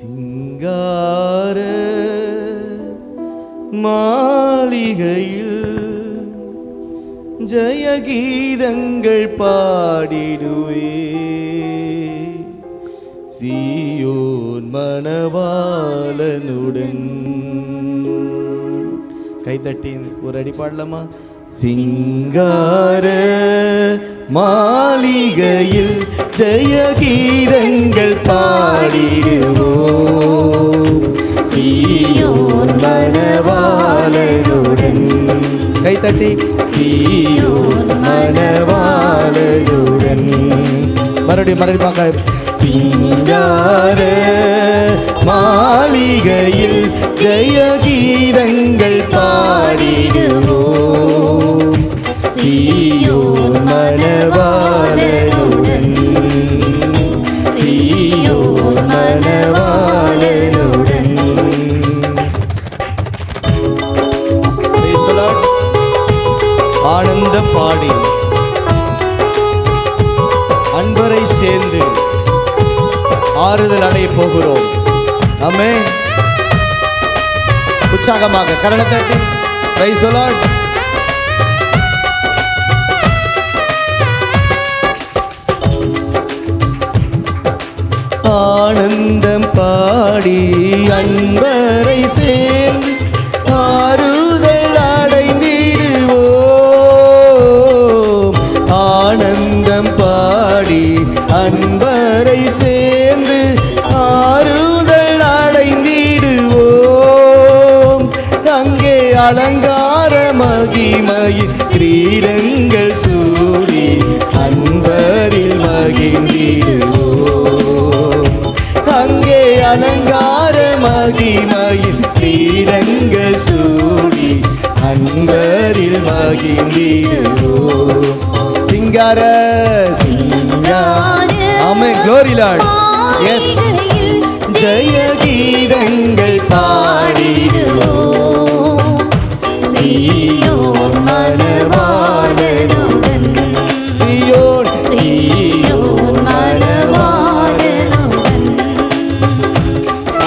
சிங்கார மாளிகையில் ஜெயகீதங்கள் பாடிடுவே, சீயோன் மணவாளனுடன். கைதட்டி ஒரு அடி பாடலாமா? சிங்கார மாளிகையில் ஜெயகீதங்கள் பாடிடுவோம், சீயோன் மணவாளனுடன். கைதட்டி சீயோன் மணவாளனுடன். மறுபடியும் பார்க்க. சிங்கார மாளிகையில் ஜெயகீதங்கள் பாடிடுவோம், சீயோன் மணவாளனுடன், சீயோன் மணவாளனுடன். ஆனந்த பாடி அன்பரை சேர்ந்து ஆறுதல் அடைய போகிறோம். ஆமென். உற்சாகமாக கரங்களை தட்டி பிரைஸ் தி லார்ட். ஆனந்தம் பாடி அன்பரை சேர்ந்து ஆறுதல் அடைந்திடுவோம். ஆனந்தம் பாடி அன்பரை சேர்ந்து ஆறுதல் அடைந்திடுவோம். அங்கே அலங்கார மகிமையின் கிரீடங்கள் சூடி அன்பரில் மகிழ்ந்திடுவோம். அங்கே அலங்கார மகிமையின் கிரீடங்கள் சூடி அன்பரில் மகிழ்ந்திடுவோம். சிங்கார சிங்கார ஆமென். glory lord. yes. ஜெயகீதங்கள் பாடிடுவோம், சீயோன் மணவாளனுடன், சீயோன் சீயோன் மணவாளனுடன்.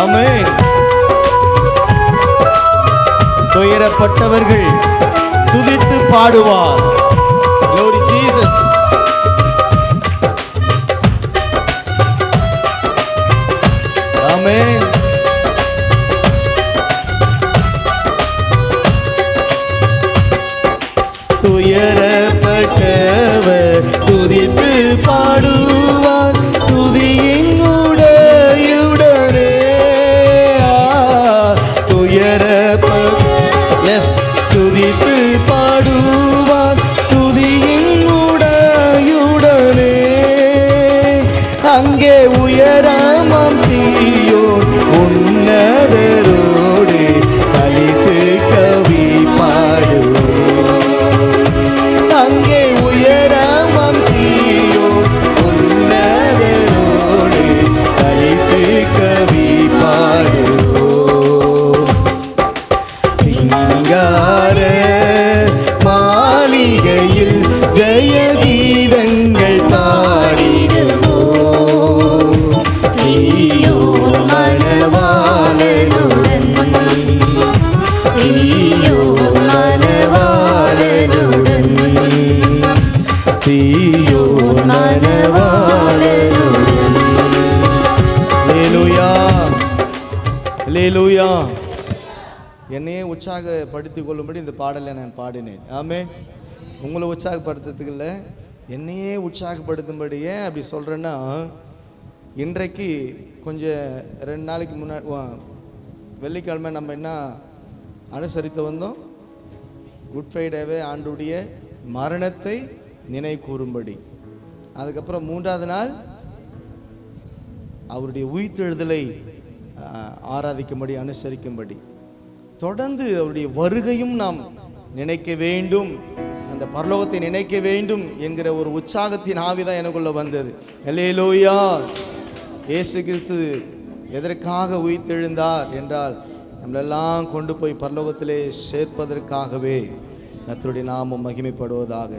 ஆமென். துயரப்பட்டவர்கள் துதித்து பாடுவார். glory jesus. ஆமென். துயரப்பட்டவர் துதித்து பாடுவார், துதியின் உடையுடனே. துதித்து பாடுவார், துதியின் உடையுடனே. அங்கே உயரமாம் சீயோன் உன்னதரோடு கலித்து கவி பாடுவேன். அங்கே உயரமாம் சீயோன் உன்னதரோடு கலித்து கவி பாடுவோம். சிங்கார மாளிகையில் ஜெயகீதங்கள் பாடிடுவோம், சீயோன் மணவாளனுடன், சீயோன் மணவாளனுடன், சீயோன் மணவாளனுடன். அல்லேலூயா அல்லேலூயா. என்னையே உற்சாகப்படுத்திக் கொள்ளும்படி இந்த பாடலை நான் பாடினேன். ஆமென். உங்களை உற்சாகப்படுத்துறதுக்கு இல்லை, என்னையே உற்சாகப்படுத்தும்படி. ஏன் அப்படி சொல்கிறேன்னா, இன்றைக்கு கொஞ்சம் 2 நாளைக்கு முன்னாடி வெள்ளிக்கிழமை நம்ம என்ன அனுசரித்து வந்தோம்? குட் ஃப்ரைடேவே ஆண்டுடைய மரணத்தை நினைவு கூறும்படி. அதுக்கப்புறம் 3ஆவது நாள் அவருடைய உயிர்த்தெழுதலை ஆராதிக்கும்படி, அனுசரிக்கும்படி. தொடர்ந்து அவருடைய வருகையும் நாம் நினைக்க வேண்டும், அந்த பரலோகத்தை நினைக்க வேண்டும் என்கிற ஒரு உற்சாகத்தின் ஆவிதான் எனக்குள்ள வந்தது. அல்லேலூயா. இயேசு கிறிஸ்து எதற்காக உயிர்த்தெழுந்தார் என்றால், நம்மளெல்லாம் கொண்டு போய் பரலோகத்திலே சேர்ப்பதற்காகவே. கர்த்தருடைய நாமம் மகிமைப்படுவதாக.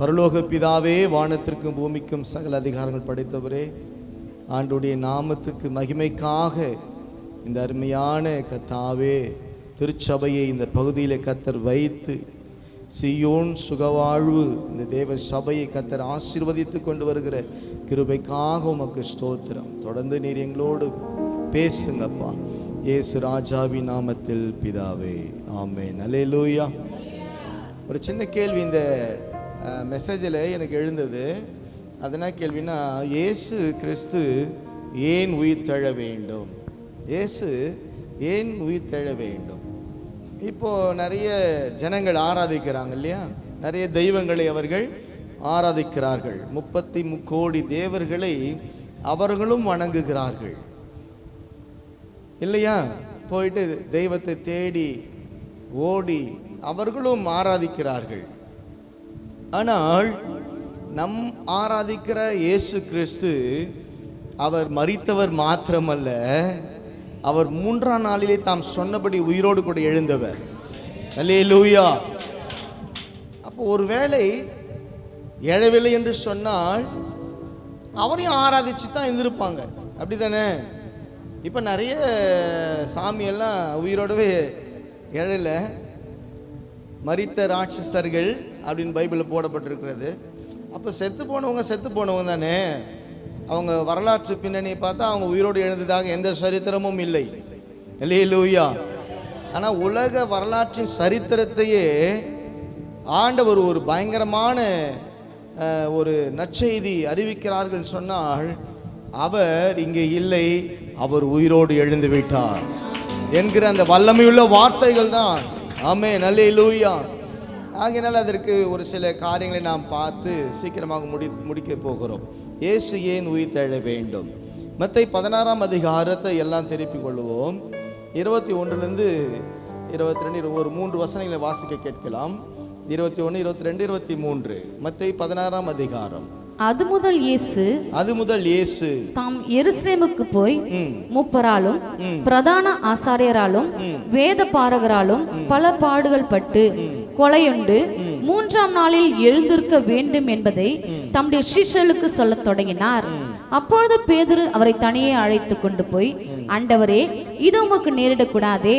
பரலோக பிதாவே, வானத்திற்கும் பூமிக்கும் சகல அதிகாரங்கள் படைத்தவரே, ஆண்டவருடைய நாமத்துக்கு மகிமைக்காக இந்த அருமையான கர்த்தாவே திருச்சபையை இந்த பகுதியில் கர்த்தர் வைத்து சீயோன் சுகவாழ்வு இந்த தேவ சபையை கர்த்தர் ஆசீர்வதித்து கொண்டு வருகிற கிருபைக்காக உமக்கு ஸ்தோத்திரம். தொடர்ந்து நீர் எங்களோடு பேசுங்கப்பா. இயேசு ராஜாவின் நாமத்தில் பிதாவே, ஆமென். அல்லேலூயா. ஒரு சின்ன கேள்வி இந்த மெசேஜில் எனக்கு எழுந்தது. அது என்ன கேள்வினா, இயேசு கிறிஸ்து ஏன் உயிர் தழ வேண்டும்? இயேசு ஏன் உயிர் தழ வேண்டும்? இப்போது நிறைய ஜனங்கள் ஆராதிக்கிறாங்க இல்லையா? நிறைய தெய்வங்களை அவர்கள் ஆராதிக்கிறார்கள். 33 கோடி தேவர்களை அவர்களும் வணங்குகிறார்கள் இல்லையா? போயிட்டு தெய்வத்தை தேடி ஓடி அவர்களும் ஆராதிக்கிறார்கள். ஆனால் நம் ஆராதிக்கிற இயேசு கிறிஸ்து அவர் மரித்தவர் மாத்திரமல்ல, அவர் 3ஆம் நாளிலே தாம் சொன்னபடி உயிரோடு கூட எழுந்தவர். அல்லேலூயா. அப்போ ஒருவேளை எழவில்லை என்று சொன்னால் அவரையும் ஆராதிச்சு தான் இருந்திருப்பாங்க, அப்படி தானே? இப்போ நிறைய சாமியெல்லாம் உயிரோடவே எழல, மரித்த ராட்சசர்கள் அப்படின்னு பைபிளில் போடப்பட்டிருக்கிறது. அப்போ செத்து போனவங்க தானே. அவங்க வரலாற்று பின்னணியை பார்த்தா அவங்க உயிரோடு எழுந்ததாக எந்த சரித்திரமும் இல்லை. அல்லேலூயா. ஆனால் உலக வரலாற்றின் சரித்திரத்தையே ஆண்டவர் ஒரு பயங்கரமான ஒரு நற்செய்தி அறிவிக்கிறார்கள் சொன்னால், அவர் இங்கே இல்லை, அவர் உயிரோடு எழுந்து விட்டார் என்கிற அந்த வல்லமையுள்ள வார்த்தைகள் தான். ஆமென். அல்லேலூயா. ஆகையினால் அதற்கு ஒரு சில காரியங்களை நாம் பார்த்து சீக்கிரமாக முடிக்க போகிறோம். இயேசு ஏன் உயிர் தழ வேண்டும்? மத்தேயு 16ஆம் அதிகாரத்தை எல்லாம் திருப்பிக் கொள்வோம். 21லிருந்து 22 ஒரு 3 வசனங்களை வாசிக்க கேட்கலாம். 21, 22, 23. மத்தேயு 16ஆம் அதிகாரம். அது முதல் இயேசு தாம் எருசலேமுக்கு போய் மூப்பராலும் பிரதான ஆசாரியராலும் வேத பாரகராலும் பல பாடுகள் பட்டு கொலையுண்டு 3ஆம் நாளில் எழுந்திருக்க வேண்டும் என்பதை தம்முடைய சீஷர்களுக்கு சொல்லத் தொடங்கினார். அப்பொழுது பேதுரு அவரை தனியே அழைத்து கொண்டு போய், ஆண்டவரே, இது உமக்கு நேரிடக்கூடாதே,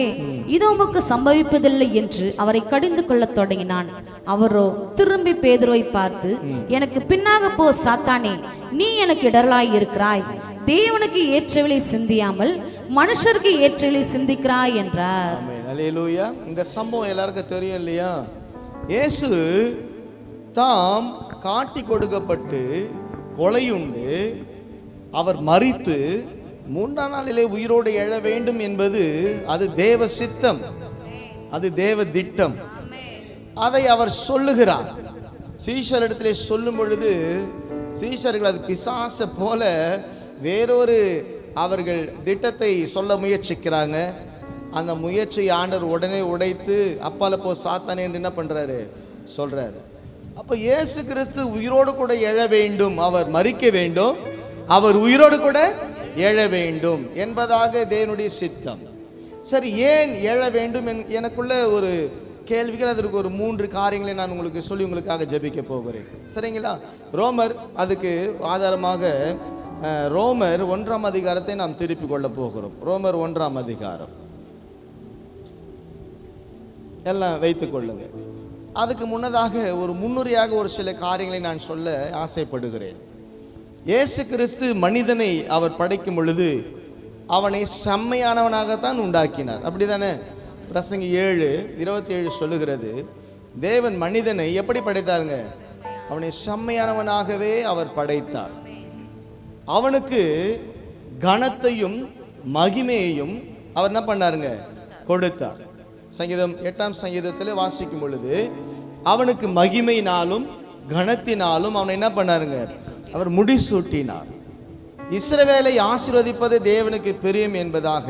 இது உமக்கு சம்பவிப்பதில்லை என்று அவரை கடிந்து கொள்ளத் தொடங்கினான். அவரோ திரும்பி பேதுருவை பார்த்து, எனக்கு பின்னாக போ சாத்தானே, நீ எனக்கு இடரலாய் இருக்கிறாய், தேவனுக்கு ஏற்றவிலை சிந்தியாமல் மனுஷருக்கு ஏற்றவிலை சிந்திக்கிறாய் என்றார். அல்லேலூயா. இந்த சம்பவம் எல்லாருக்கும் தெரியும் இல்லையா? இயேசு தாம் காட்டி கொடுக்கப்பட்டு கொலையுண்டு அவர் மரித்து 3ஆம் நாளிலே உயிரோடு எழ வேண்டும் என்பது அது தேவ சித்தம், அது தேவ திட்டம். அதை அவர் சொல்லுகிறார். சீஷரிடத்திலே சொல்லும் பொழுது சீஷர்கள் அது பிசாச போல வேறொரு அவர்கள் திட்டத்தை சொல்ல முயற்சிக்கிறாங்க. அந்த முயற்சியை ஆண்டவர் உடனே உடைத்து, அப்பால போ சாத்தானே என்று என்ன பண்றாரு சொல்றாரு. அப்போ இயேசு கிறிஸ்து உயிரோடு கூட எழ வேண்டும், அவர் மரிக்க வேண்டும், அவர் உயிரோடு கூட எழ வேண்டும் என்பதாக தேவனுடைய சித்தம். சரி, ஏன் எழ வேண்டும்? எனக்குள்ள ஒரு கேள்விகள். அதற்கு ஒரு 3 காரியங்களை நான் உங்களுக்கு சொல்லி உங்களுக்காக ஜெபிக்க போகிறேன். சரிங்களா? ரோமர் அதுக்கு ஆதாரமாக ரோமர் 1ஆம் அதிகாரத்தை நாம் திருப்பிக் கொள்ள போகிறோம். ரோமர் 1ஆம் அதிகாரம் எல்லாம் வைத்துக் கொள்ளுங்க. அதுக்கு முன்னதாக ஒரு முன்னுரையாக ஒரு சில காரியங்களை நான் சொல்ல ஆசைப்படுகிறேன். இயேசு கிறிஸ்து மனிதனை அவர் படைக்கும் பொழுது அவனை செம்மையானவனாகத்தான் உண்டாக்கினார், அப்படிதானே? பிரசங்கி 7:27 சொல்லுகிறது, தேவன் மனிதனை எப்படி படைத்தாருங்க? அவனை செம்மையானவனாகவே அவர் படைத்தார். அவனுக்கு கனத்தையும் மகிமையையும் அவர் என்ன பண்ணாருங்க? கொடுத்தார். சங்கீதம் 8ஆம் சங்கீதத்தில் வாசிக்கும் பொழுது அவனுக்கு மகிமையினாலும் கனத்தினாலும் அவனை என்ன பண்ணாருங்க? அவர் முடிசூட்டினார். இஸ்ரவேலை ஆசீர்வதிப்பது தேவனுக்கு பிரியம் என்பதாக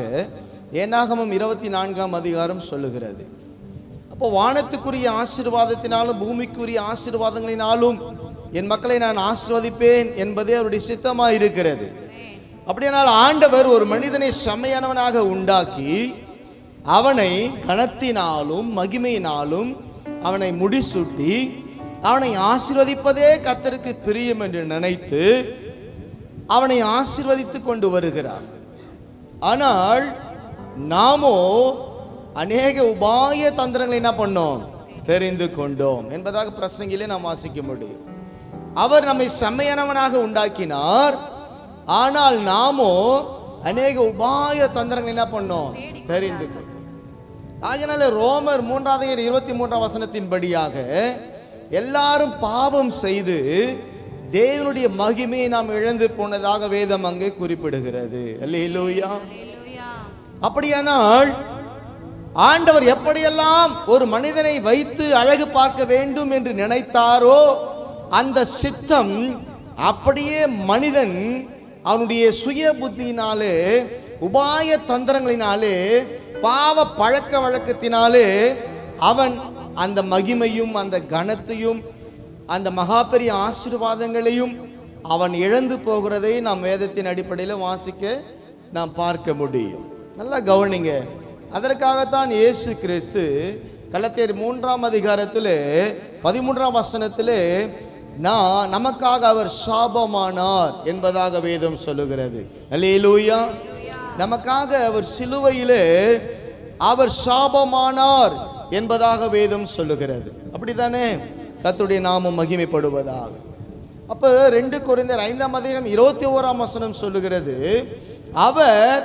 என்னாகமம் 24ஆம் அதிகாரம் சொல்லுகிறது. அப்போ வானத்துக்குரிய ஆசீர்வாதத்தினாலும் பூமிக்குரிய ஆசீர்வாதங்களினாலும் என் மக்களை நான் ஆசீர்வதிப்பேன் என்பதே அவருடைய சித்தமாக இருக்கிறது. அப்படியானால் ஆண்டவர் ஒரு மனிதனை செம்மையானவனாக உண்டாக்கி அவனை கனத்தினாலும் மகிமையினாலும் அவனை முடிசூட்டி அவனை ஆசீர்வதிப்பதே கர்த்தருக்கு பிரியம் என்று நினைத்து அவனை ஆசீர்வதித்து கொண்டு வருகிறார். ஆனால் நாமோ அநேக உபாய தந்திரங்களை என்ன பண்ணோம், தெரிந்து கொண்டோம் என்பதாக பிரசங்கிலே நாம் வாசிக்க முடியும். அவர் நம்மை செம்மையானவனாக உண்டாக்கினார், ஆனால் நாமோ அநேக உபாய தந்திரங்களை என்ன பண்ணோம், தெரிந்து கொண்டோம். ஆகையால ரோமர் 3:23 படியாக எல்லாரும் பாவம் செய்து தேவனுடைய மகிமையை நாம் இழந்து போனதாக வேதம் அங்கே குறிப்பிடுகிறது. அல்லேலூயா. அப்படியானால் ஆண்டவர் எப்படியெல்லாம் ஒரு மனிதனை வைத்து அழகு பார்க்க வேண்டும் என்று நினைத்தாரோ அந்த சித்தம் அப்படியே மனிதன் அவனுடைய சுய புத்தியினாலே, உபாய தந்திரங்களினாலே, பாவ பழக்க வழக்கத்தினாலே அவன் அந்த மகிமையும் அந்த கனத்தையும் அந்த மகா பெரிய ஆசீர்வாதங்களையும் அவன் இழந்து போகிறதை நாம் வேதத்தின் அடிப்படையில் வாசிக்க நாம் பார்க்க முடியும். நல்லா கவனிங்க. அதற்காகத்தான் இயேசு கிறிஸ்து கலத்தியர் 3:13 நமக்காக அவர் சாபமானார் என்பதாக வேதம் சொல்லுகிறது. அல்லேலூயா. நமக்காக அவர் சிலுவையிலே அவர் சாபமானார் என்பதாக வேதம் சொல்லுகிறது. அப்படித்தானே? கர்த்தருடைய நாமம் மகிமைப்படுவதாக. அப்ப 2 கொரிந்தியர் 5:21 சொல்லுகிறது, அவர்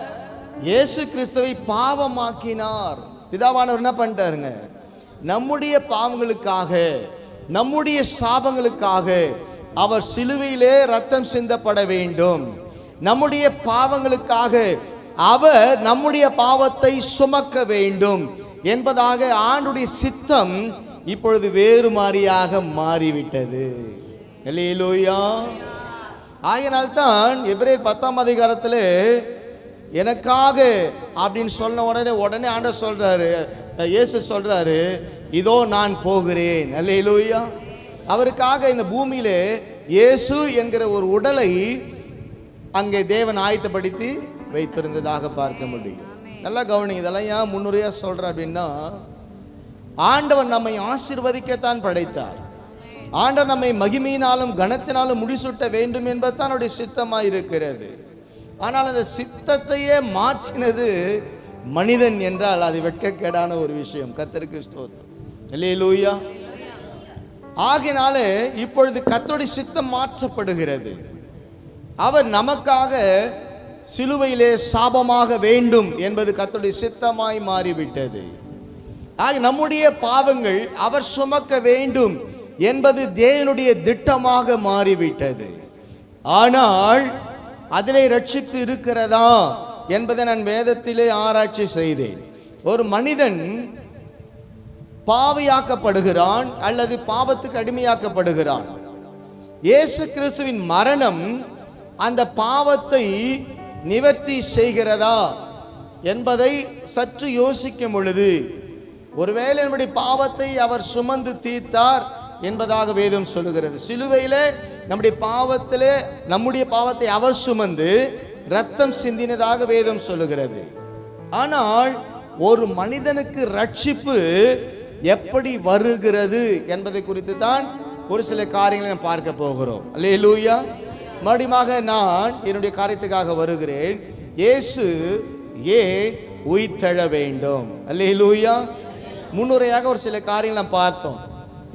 இயேசு கிறிஸ்துவை பாவமாக்கினார். பிதாவானவர் என்ன பண்ணிட்டாருங்க, நம்முடைய பாவங்களுக்காக, நம்முடைய சாபங்களுக்காக அவர் சிலுவையிலே ரத்தம் சிந்தப்பட வேண்டும். நம்முடைய பாவங்களுக்காக அவர் நம்முடைய பாவத்தை சுமக்க வேண்டும் என்பதாக ஆண்டுடைய சித்தம் இப்பொழுது வேறு மாறியாக மாறிவிட்டது. அல்லேலூயா. ஆகையினால்தான் எபிரேயர் 10 எனக்காக அப்படின்னு சொன்ன உடனே ஆண்டவர் சொல்றாரு, இயேசு சொல்றாரு, இதோ நான் போகிறேன். அல்லேலூயா. அவருக்காக இந்த பூமியிலே இயேசு என்கிற ஒரு உடலை அங்கே தேவன் ஆயத்தப்படுத்தி வைத்திருந்ததாக பார்க்க முடியும். நல்லா கவனிங்க. இதெல்லாம் ஏன் முன்னுரையா சொல்ற அப்படின்னா, ஆண்டவர் நம்மை ஆசீர்வதிக்கத்தான் படைத்தார். ஆண்டவர் நம்மை மகிமையினாலும் கனத்தினாலும் முடிசூட்ட வேண்டும் என்பதுதான் அவருடைய சித்தமாய் இருக்கிறது. ஆனால் அந்த சித்தத்தையே மாற்றினது மனிதன் என்றால் அது வெட்கக்கேடான ஒரு விஷயம். கர்த்தருக்கு ஸ்தோத்திரம். அல்லேலூயா. ஆகினாலே இப்பொழுது கர்த்தருடைய சித்தம் மாற்றப்படுகிறது. அவர் நமக்காக சிலுவையிலே சாபமாக வேண்டும் என்பது கர்த்தருடைய சித்தமாய் மாறிவிட்டது. ஆக நம்முடைய பாவங்கள் அவர் சுமக்க வேண்டும் என்பது தேவனுடைய திட்டமாக மாறிவிட்டது. ஆனால் அதிலே ரட்சிப்பு இருக்கிறதா என்பதை நான் வேதத்திலே ஆராய்ச்சி செய்தேன். ஒரு மனிதன் பாவியாக்கப்படுகிறான் அல்லது பாவத்துக்கு அடிமையாக்கப்படுகிறான். இயேசு கிறிஸ்துவின் மரணம் அந்த பாவத்தை நிவர்த்தி செய்கிறதா என்பதை சற்று யோசிக்கும் பொழுது, ஒருவேளை நம்முடைய பாவத்தை அவர் சுமந்து தீர்த்தார் என்பதாக வேதம் சொல்லுகிறது. சிலுவையிலே நம்முடைய பாவத்தை அவர் சுமந்து ரத்தம் சிந்தினதாக வேதம் சொல்லுகிறது. ஆனால் ஒரு மனிதனுக்கு ரட்சிப்பு எப்படி வருகிறது என்பதை குறித்து தான் ஒரு சில காரியங்களை நாம் பார்க்க போகிறோம். அல்லேலூயா. மறுபடியும் நான் என்னுடைய காரியத்துக்காக வருகிறேன். இயேசு ஏன் உயிர்த்தெழ வேண்டும்? அல்லேலூயா. முன்னுரையாக ஒரு சில காரியங்களை நாம் பார்த்தோம்.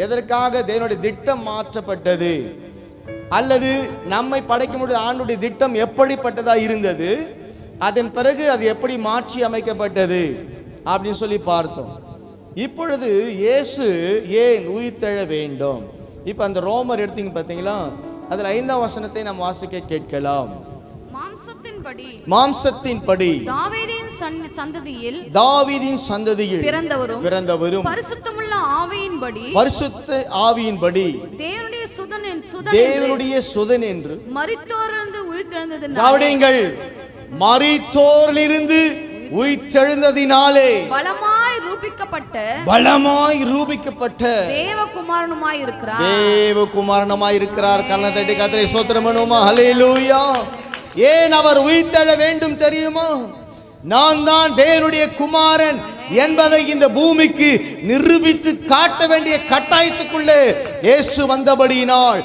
எதற்காக தேவனுடைய திட்டம் மாற்றப்பட்டது, அல்லது நம்மை படைக்கும் பொழுது ஆண்டுடைய திட்டம் எப்படிப்பட்டதா இருந்தது, அதன் பிறகு அது எப்படி மாற்றி அமைக்கப்பட்டது அப்படின்னு சொல்லி பார்த்தோம். இப்பொழுது இயேசு ஏன் உயிர்த்தெழ வேண்டும்? இப்ப அந்த ரோமர் எடுத்தீங்க பார்த்தீங்களா, அதில் 5ஆம் வசனத்தை நாம் வாசிக்க கேட்கலாம். மாம்சத்தின்படி தாவீதின் சந்ததியில் பிறந்தவரும் பரிசுத்த ஆவியின்படி தேவனுடைய சுதன் என்று மரித்தோரிலிருந்து உயிர்த்தெழுந்ததினாலே பலமாய் ரூபிக்கப்பட்ட தேவகுமாரனுமாய் இருக்கிறார். கர்த்தரை கர்த்தரை ஸ்தோத்திரம் பண்ணுவோமா? ஹல்லேலூயா. ஏன் அவர் உயிர்த்தெழ வேண்டும் தெரியுமா? நான் தான் தேவனுடைய குமாரன் என்பதை இந்த பூமிக்கு நிரூபித்து காட்ட வேண்டிய கட்டாயத்துக்குள்ளே இயேசு வந்தபடியினால்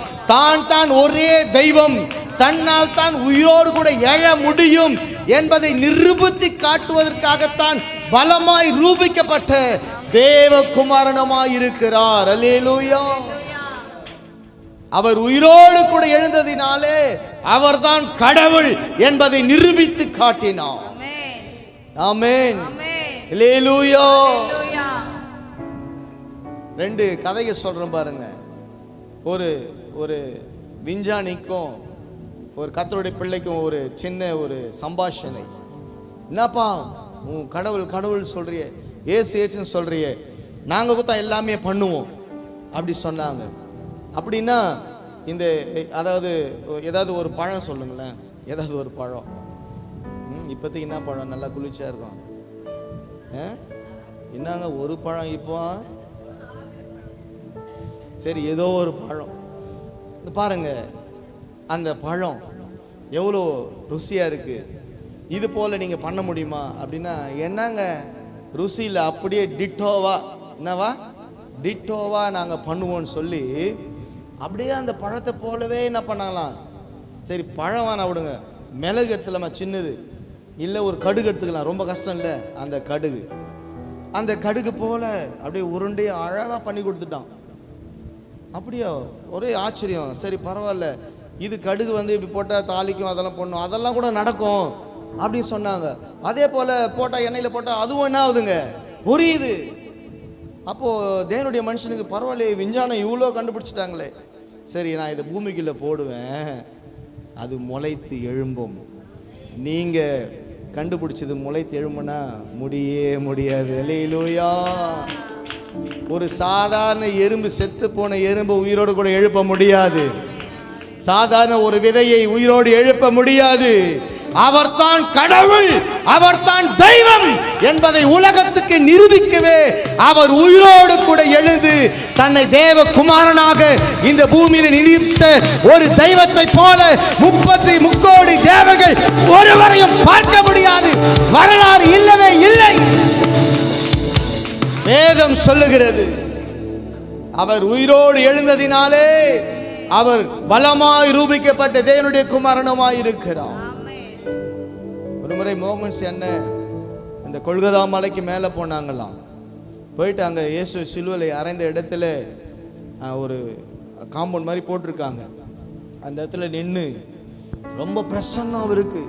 தான் ஒரே தெய்வம், தன்னால் தான் உயிரோடு கூட எழ முடியும் என்பதை நிரூபித்து காட்டுவதற்காகத்தான் பலமாய் ரூபிக்கப்பட்ட தேவகுமாரனமாய் இருக்கிறார். அல்லேலூயா. அவர் உயிரோடு கூட எழுந்ததினாலே அவர்தான் கடவுள் என்பதை நிரூபித்து காட்டினார். ஆமென். அல்லேலூயா. ரெண்டு கதையை சொல்றேன் பாருங்க. ஒரு விஞ்ஞானிக்கும் ஒரு கர்த்தருடைய பிள்ளைக்கும் ஒரு சின்ன ஒரு சம்பாஷணை. என்னப்பா உன் கடவுள் சொல்றியே, ஏசுன்னு சொல்றியே, நாங்க கூட எல்லாமே பண்ணுவோம் அப்படி சொன்னாங்க. அப்படின்னா இந்த அதாவது ஏதாவது ஒரு பழம் சொல்லுங்களேன், ஏதாவது ஒரு பழம். இப்போதைக்கு என்ன பழம் நல்லா குளிர்ச்சியா இருக்கும்? என்னங்க ஒரு பழம் இப்போ? சரி, ஏதோ ஒரு பழம் பாருங்க, அந்த பழம் எவ்வளோ ருசியா இருக்கு. இது போல நீங்க பண்ண முடியுமா அப்படின்னா, என்னங்க ருசியில் அப்படியே டிட்டோவா நாங்க பண்ணுவோம்னு சொல்லி அப்படியே அந்த பழத்தை போலவே என்ன பண்ணலாம். சரி, பழம் வேணா விடுங்க, மிளகு எடுத்துலாமா சின்னது, இல்லை ஒரு கடுகு எடுத்துக்கலாம், ரொம்ப கஷ்டம் இல்லை. அந்த கடுகு போல அப்படியே உருண்டையை அழகாக பண்ணி கொடுத்துட்டான். அப்படியா? ஒரே ஆச்சரியம். சரி பரவாயில்ல, இது கடுகு இப்படி போட்டால் தாளிக்கும், அதெல்லாம் பண்ணும், அதெல்லாம் கூட நடக்கும் அப்படின்னு சொன்னாங்க. அதே போல் போட்டால் எண்ணெயில் போட்டால் அதுவும் என்ன ஆகுதுங்க, புரியுது. அப்போது தேவனுடைய மனுஷனுக்கு பரவாயில்லையே, விஞ்ஞானம் இவ்வளோ கண்டுபிடிச்சிட்டாங்களே, சரி நான் இதை பூமிக்குள்ளே போடுவேன், அது முளைத்து எழும்பும். நீங்கள் கண்டுபிடிச்சது முளைத்து எழும்புனா முடியாது. அல்லேலூயா. ஒரு சாதாரண எறும்பு, செத்து போன எறும்பு உயிரோடு கூட எழுப்ப முடியாது. சாதாரண ஒரு விதையை உயிரோடு எழுப்ப முடியாது. அவர்தான் கடவுள், அவர்தான் தெய்வம் என்பதை உலகத்துக்கு நிரூபிக்கவே அவர் உயிரோடு கூட எழுந்து தன்னை தேவகுமாரனாக இந்த பூமியில் நிறுத்த ஒரு தெய்வத்தை போல 33 கோடி தேவர்கள் ஒருவரையும் பார்க்க முடியாது. வரலாறு இல்லவே இல்லை. வேதம் சொல்லுகிறது, அவர் உயிரோடு எழுந்ததினாலே அவர் பலமாய் ரூபிக்கப்பட்ட தேவனுடைய குமாரனமாய் இருக்கிறார். ஒரு முறை மோகன்ஸ் அண்ணன் அந்த கொல்கத்தா மலைக்கு மேலே போனாங்களாம். போயிட்டு அங்கே இயேசு சிலுவையில் அறைந்த இடத்துல ஒரு காம்பவுண்ட் மாதிரி போட்டிருக்காங்க. அந்த இடத்துல நின்று ரொம்ப பிரசன்னம் இருக்கு.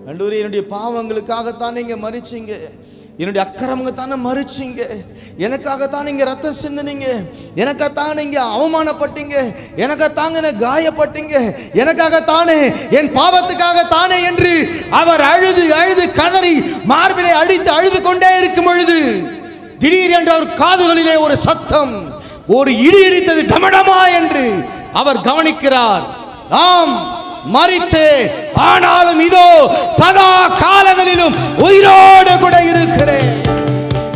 ஆண்டவரே, என்னுடைய பாவங்களுக்காகத்தான் நீங்க மரிச்சீங்க, என்னுடைய அக்கிரமங்க தானே மறிச்சிங்க, எனக்காகத்தான் நீங்க ரத்தம் சிந்தினீங்க, எனக்காகத்தான் நீங்க அவமானப்பட்டீங்க, எனக்காகத்தாங்க காயப்பட்டீங்க, எனக்காகத்தானே, என் பாவத்துக்காகத்தானே என்று அவர் அழுது அழுது கதறி மார்பிலை அடித்து அழுது கொண்டே இருக்கும் பொழுது திடீர் என்ற ஒரு காதுகளிலே ஒரு சத்தம், ஒரு இடி இடித்தது டமடமா என்று அவர் கவனிக்கிறார். ஆம், மரித்தே, ஆனாலும் இதோ சதா காலங்களிலும் உயிரோடு கூட இருக்கிறேன்.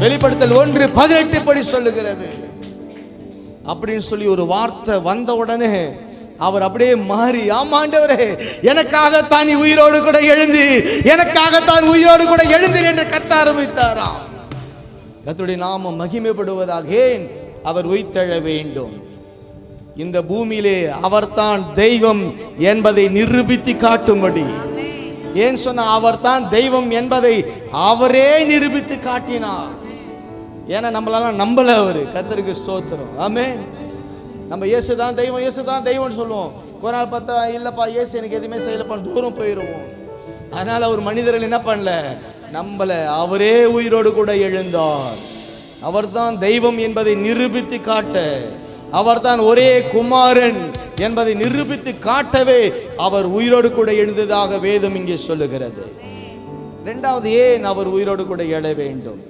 வெளிப்படுத்தல் 1:18 படி சொல்லுகிறது. அப்படின்னு சொல்லி ஒரு வார்த்தை வந்த உடனே அவர் அப்படியே மாறி, ஆமாண்டவரே, எனக்காகத்தான் நீ உயிரோடு கூட எழுந்து, எனக்காகத்தான் உயிரோடு கூட எழுந்தீர் என்று கத்த ஆரம்பித்தாராம். கர்த்தருடைய நாமம் மகிமைப்படுவதாக. ஏன் அவர் உயிர்த்தெழ வேண்டும்? இந்த பூமியிலே அவர்தான் தெய்வம் என்பதை நிரூபித்து காட்டும்படி. ஏன் சொன்ன அவர்தான் தெய்வம் என்பதை அவரே நிரூபித்து காட்டினார். ஏன்னா நம்மளால நம்பல அவரு. கர்த்தருக்கு ஸ்தோத்திரம். ஆமென். நம்ம இயேசுதான் தெய்வம், இயேசுதான் தெய்வம்னு சொல்லுவோம். ஒரு நாள் பார்த்தா இல்லப்பா இயேசு எனக்கு எதுவுமே செய்யலப்பா, தூரம் போயிடுவோம். அதனால ஒரு மனிதர்கள் என்ன பண்ணல, நம்பல. அவரே உயிரோடு கூட எழுந்தார். அவர்தான் தெய்வம் என்பதை நிரூபித்து காட்ட, அவர்தான் ஒரே குமாரன் என்பதை நிரூபித்து காட்டவே அவர் உயிரோடு கூட எழுந்ததாக வேதம் இங்கே சொல்லுகிறது. இரண்டாவது, ஏன் அவர் உயிரோடு கூட எழ வேண்டும்?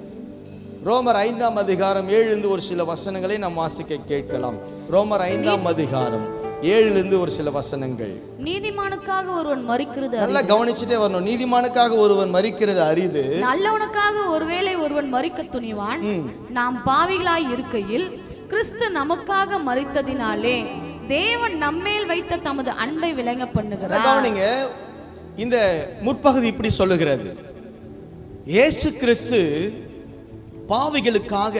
ரோமர் 5ஆம் அதிகாரம் 7 ஒரு சில வசனங்களை நாம் வாசிக்க கேட்கலாம். ரோமர் 5ஆம் அதிகாரம் 7 ஒரு சில வசனங்கள். நீதிமானுக்காக ஒருவன் மரிக்கிறது, நல்லா கவனிச்சுட்டே வரணும். நீதிமானுக்காக ஒருவன் மரிக்கிறது அரிது, நல்லவனுக்காக ஒருவேளை ஒருவன் மரிக்க துணிவான். நாம் பாவிகளாய் இருக்கையில் கிறிஸ்து நமக்காக மரித்ததினாலே தேவன் நம்மேல் வைத்த தமது அன்பை விளங்க பண்ணுகிறார். கவனிங்க, இந்த முற்பகுதி இப்படி சொல்லுகிறது. இயேசு கிறிஸ்து பாவிகளுக்காக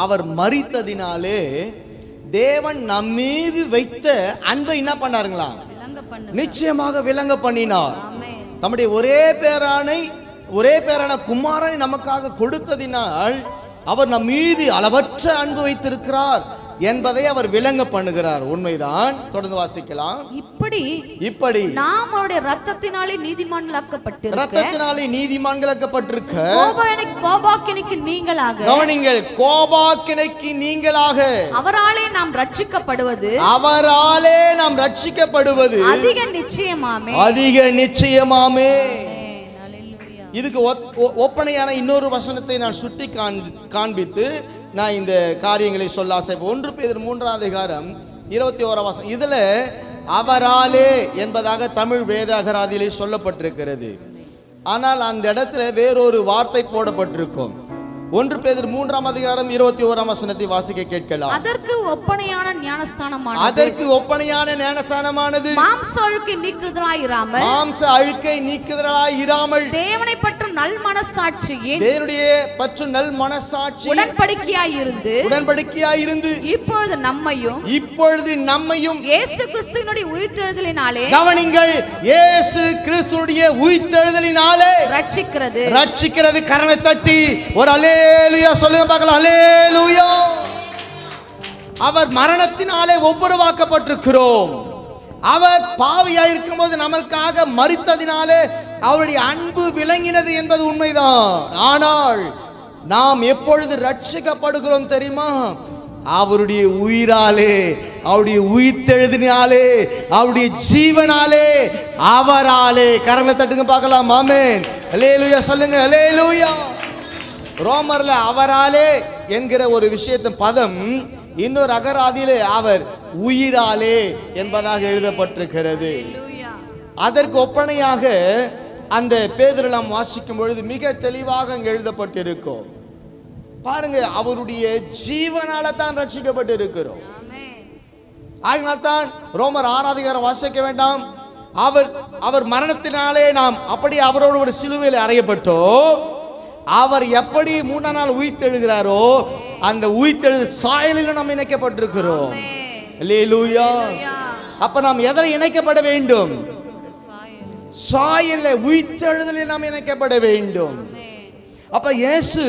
அவர் மரித்ததினாலே தேவன் நம் மீது வைத்த அன்பை என்ன பண்ணாருங்களா? நிச்சயமாக விளங்க பண்ணினார். தம்முடைய ஒரே பேரான குமாரனை நமக்காக கொடுத்ததினால் அவர் நம் மீது அளவற்ற அன்பு வைத்திருக்கிறார் என்பதை அவர் விளங்க பண்ணுகிறார். உண்மைதான். தொடர்ந்து வாசிக்கலாம். இப்படி நாம் அவருடைய இரத்தத்தினாலே நீதிமான்களாக்கப்பட்டிருக்க கோபாக்கினைக்கு நீங்களாக, கவனிங்கள், கோபாக்கினைக்கு நீங்களாக அவராலே நாம் ரட்சிக்கப்படுவது அதிக நிச்சயமாமே. இதுக்கு ஒப்பனையான இன்னொரு வசனத்தை நான் சுட்டி காண்பித்து நான் இந்த காரியங்களை சொல்ல ஆசை. 1 பேதுரு 3:21 இதுல அவராலே என்பதாக தமிழ் வேத அகராதியிலே சொல்லப்பட்டிருக்கிறது. ஆனால் அந்த இடத்துல வேறொரு வார்த்தை போடப்பட்டிருக்கும். 1 பேதுரு 3:21 வாசிக்க கேட்கலாம். அதற்கு ஒப்பனையான ஞானஸ்தானமானது மாம்ச அழுக்கை நீக்குதலாய் இராமல் தேவனை பற்றும் நல் மனசாட்சி உடன்படிக்கையாய் இருந்து இப்பொழுது நம்மையும் இயேசு கிறிஸ்துவினுடைய உயிர்த்தெழுதலினாலே, கவனிங்கள், இயேசு கிறிஸ்துவினுடைய உயிர்த்தெழுதலினாலே ரட்சிக்கிறது. கரங்களை தட்டி ஒரு அல்லேலூயா சொல்லுங்க பார்க்கலாம். அல்லேலூயா. அவர் மரணத்தினாலே ஒப்புரவாக்கப்பட்டிருக்கிறோம். அவர் பாவியாயிருக்கும் போது நமக்காக மரித்ததினாலே அவருடைய அன்பு விளங்கினது என்பது உண்மைதான். ஆனால் நாம் எப்பொழுது ரட்சிக்கப்படுகிறோம் தெரியுமா? அவருடைய உயிராலே, அவருடைய உயிர்த்தெழுதினாலே, அவருடைய ஜீவனாலே, அவராலே. கரங்களை தட்டுங்க பார்க்கலாம். ஆமென். அல்லேலூயா சொல்லுங்க. அல்லேலூயா. ரோமர்ல அவராலே என்கிற ஒரு விஷயத்தின் பதம் இன்னொரு அகராதியிலே அவர் உயிராலே என்பதாக எழுதப்பட்டிருக்கிறது. அதற்கு ஒப்பனையாக அந்த பேதுரு நாம் வாசிக்கும் பொழுது மிக தெளிவாக அங்கு எழுதப்பட்டிருக்கும். பாருங்க, அவருடைய ஜீவனால தான் ரட்சிக்கப்பட்டு இருக்கிறோம். அதனால்தான் ரோமர் 6 வாசிக்க வேண்டாம். அவர் மரணத்தினாலே நாம் அப்படி அவரோடு ஒரு சிலுவையில் அறையப்பட்டோ, அவர் எப்படி 3ஆம் நாள் உயிர்த்தெழுகிறாரோ அந்த உயிர்த்தெழு சாயலில் நாம் இணைக்கப்பட்டிருக்கிறோம். அல்லேலூயா. அப்ப நாம் எதில் இணைக்கப்பட வேண்டும்? சாயல்ல, உயிர்த்தெழுதலில் நாம் இணைக்கப்பட வேண்டும். அப்ப இயேசு